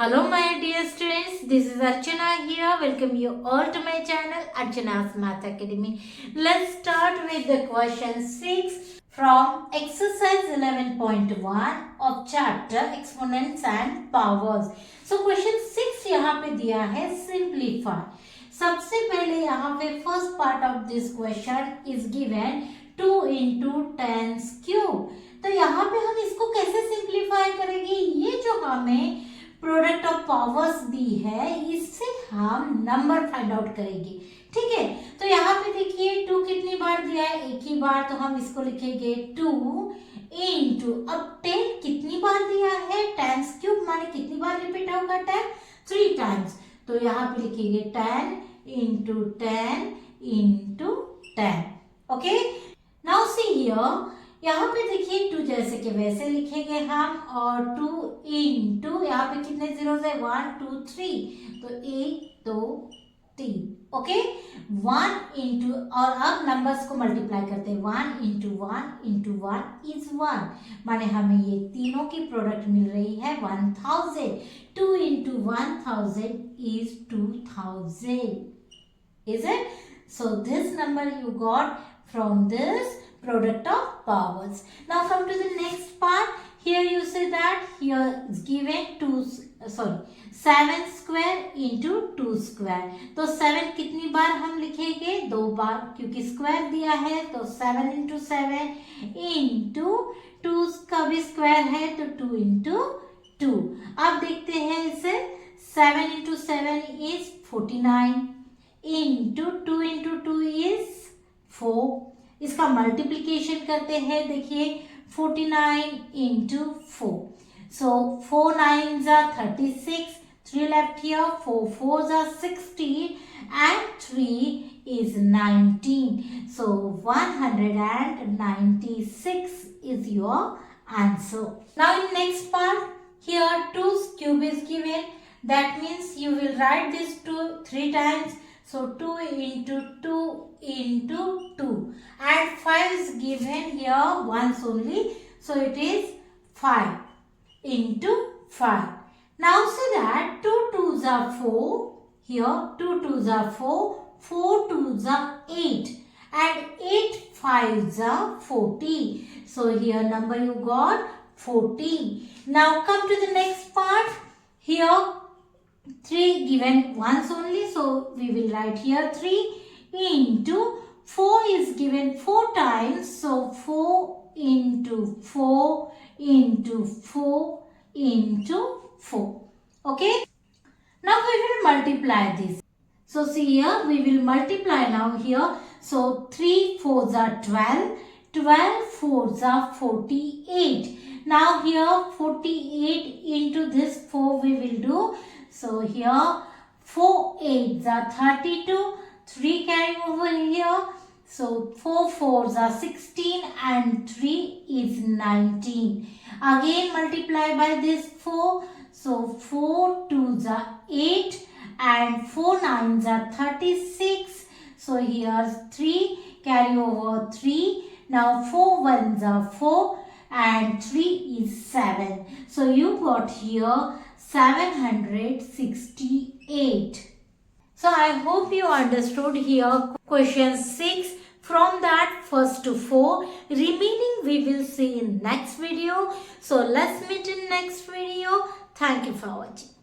Hello my dear students, this is Archana here. Welcome you all to my channel Archana's Math Academy. Let's start with the question 6 from exercise 11.1 of chapter Exponents and Powers. So question 6 यहाँ पे दिया है simplify. सबसे पहले यहाँ पे first part of this question is given 2 into 10's cube. तो यहाँ पे हम इसको कैसे simplify करेंगे? ये जो हमें प्रोडक्ट ऑफ पावर्स दी है इससे हम नंबर फाइंड आउट करेंगे. ठीक है, तो यहाँ पे देखिए 2 कितनी बार दिया है? एक ही बार, तो हम इसको लिखेंगे 2 इंटू, अब 10 कितनी बार दिया है? 10's क्यूब माने कितनी बार रिपीट होगा 10? 3 टाइम्स. तो यहाँ पे लिखेंगे 10 into 10 into 10. Okay, now see here, यहाँ पे देखिए 2 जैसे कि वैसे लिखेंगे हम, और 2 इंटू यहाँ पे कितने जीरोस है? 1 2 3, तो 1 2 3. ओके, 1 इंटू, और अब नंबर्स को मल्टीप्लाई करते हैं. 1 इंटू 1 इंटू 1 इज 1, माने हमें ये तीनों की प्रोडक्ट मिल रही है 1000. 2 into 1000 is 2000. Is it? So this number you got from this product of powers. Now come to the next part. Here you see that here is given 7 square into 2 square. तो 7 कितनी बार हम लिखेंगे? 2 बार, क्योंकि square दिया है. तो 7 into 7 into 2 का भी स्क्वायर है, तो 2 into 2. अब देखते हैं इसे. 7 into 7 is 49 into 2 into 2 is 4. इसका मल्टीप्लीकेशन करते हैं. देखिए 49 into 4, so 4 9s are 36, 3 left here, 4 4s are 16 and 3 is 19. So 196 is your answer. Now in next part, here 2's cube is given. That means you will write this 2 3 times. So 2 into 2 into 2, and 5 is given here once only, so it is 5 into 5. Now see that 2 2s are 4, here 2 2s are 4, 4 2s are 8, and 8 5s are 40. So here number you got 40. Now come to the next part. Here 3 given once only, so we will write here 3 into 4 is given 4 times, so 4 into 4 into 4 into 4. Okay, now we will multiply this. So see here, we will multiply now here. So 3 4s are 12, 12 4s are 48. Now here 48 into this 4 we will do. So here 4 8s are 32, 3 carry over here. So 4 4s are 16 and 3 is 19. Again multiply by this 4. So 4 2s are 8 and 4 9s are 36. So here's 3 carry over 3. Now 4 1s are 4 and 3 is 7. So you got here 768. So I hope you understood here question 6. From that first to 4, remaining we will see in next video. So let's meet in next video. Thank you for watching.